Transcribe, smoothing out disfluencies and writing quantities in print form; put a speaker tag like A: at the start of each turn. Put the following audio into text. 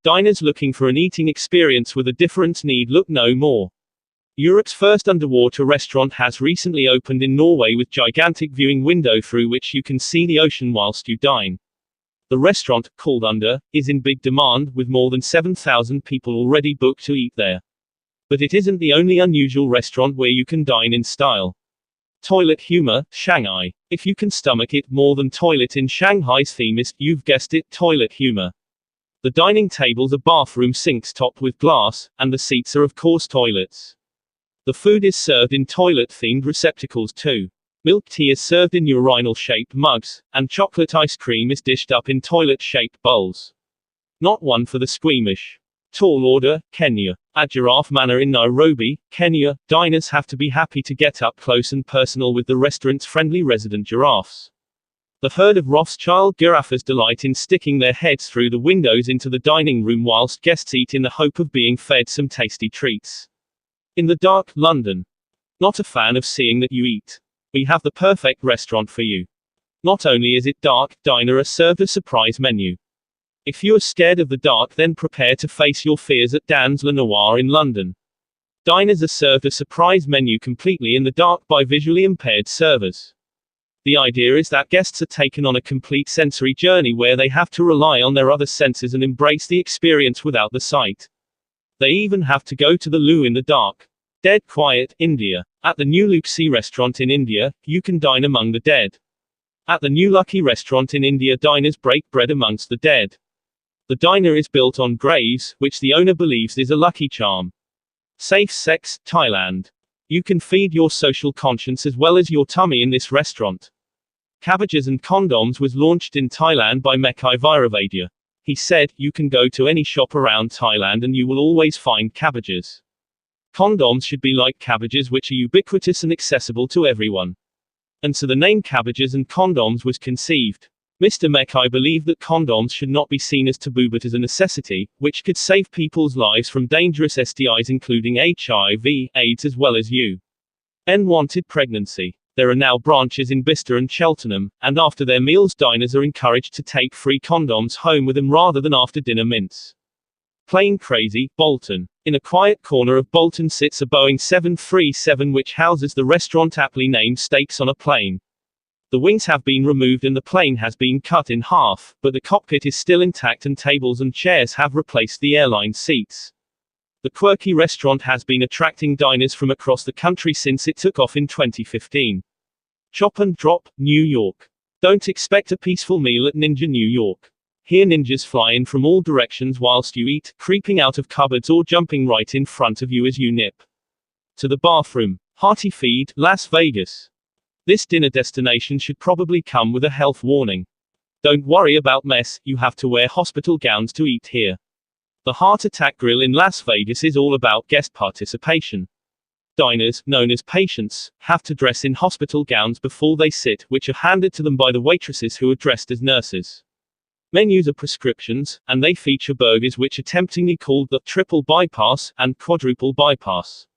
A: Diners looking for an eating experience with a different need look no more. Europe's first underwater restaurant has recently opened in Norway with gigantic viewing window through which you can see the ocean whilst you dine. The restaurant, called Under, is in big demand, with more than 7,000 people already booked to eat there. But it isn't the only unusual restaurant where you can dine in style. Toilet humor, Shanghai. If you can stomach it more than toilet in Shanghai's theme is, you've guessed it, toilet humor. The dining tables are bathroom sinks topped with glass, and the seats are of course toilets. The food is served in toilet-themed receptacles too. Milk tea is served in urinal-shaped mugs, and chocolate ice cream is dished up in toilet-shaped bowls. Not one for the squeamish. Tall order, Kenya. At Giraffe Manner in Nairobi, Kenya, diners have to be happy to get up close and personal with the restaurant's friendly resident giraffes. The herd of Rothschild giraffes delight in sticking their heads through the windows into the dining room whilst guests eat in the hope of being fed some tasty treats. In the dark, London. Not a fan of seeing that you eat? We have the perfect restaurant for you. Not only is it dark, diners are served a surprise menu. If you are scared of the dark, then prepare to face your fears at Dan's Le Noir in London. Diners are served a surprise menu completely in the dark by visually impaired servers. The idea is that guests are taken on a complete sensory journey where they have to rely on their other senses and embrace the experience without the sight. They even have to go to the loo in the dark. Dead quiet, India. At the new Luxi restaurant in India, you can dine among the dead. At the new Lucky restaurant in India, diners break bread amongst the dead. The diner is built on graves, which the owner believes is a lucky charm. Safe sex, Thailand. You can feed your social conscience as well as your tummy in this restaurant. Cabbages and Condoms was launched in Thailand by Mekai Viravaidya. He said, you can go to any shop around Thailand and you will always find cabbages. Condoms should be like cabbages, which are ubiquitous and accessible to everyone. And so the name Cabbages and Condoms was conceived. Mr. Mekai believed that condoms should not be seen as taboo but as a necessity, which could save people's lives from dangerous STIs including HIV, AIDS as well as unwanted pregnancy. There are now branches in Bicester and Cheltenham, and after their meals diners are encouraged to take free condoms home with them rather than after dinner mints. Plane crazy, Bolton. In a quiet corner of Bolton sits a Boeing 737 which houses the restaurant aptly named Steaks on a Plane. The wings have been removed and the plane has been cut in half, but the cockpit is still intact and tables and chairs have replaced the airline seats. The quirky restaurant has been attracting diners from across the country since it took off in 2015. Chop and Drop, New York. Don't expect a peaceful meal at Ninja New York. Here ninjas fly in from all directions whilst you eat, creeping out of cupboards or jumping right in front of you as you nip to the bathroom. Hearty Feed, Las Vegas. This dinner destination should probably come with a health warning. Don't worry about mess, you have to wear hospital gowns to eat here. The Heart Attack Grill in Las Vegas is all about guest participation. Diners, known as patients, have to dress in hospital gowns before they sit, which are handed to them by the waitresses who are dressed as nurses. Menus are prescriptions, and they feature burgers which are temptingly called the triple bypass and quadruple bypass.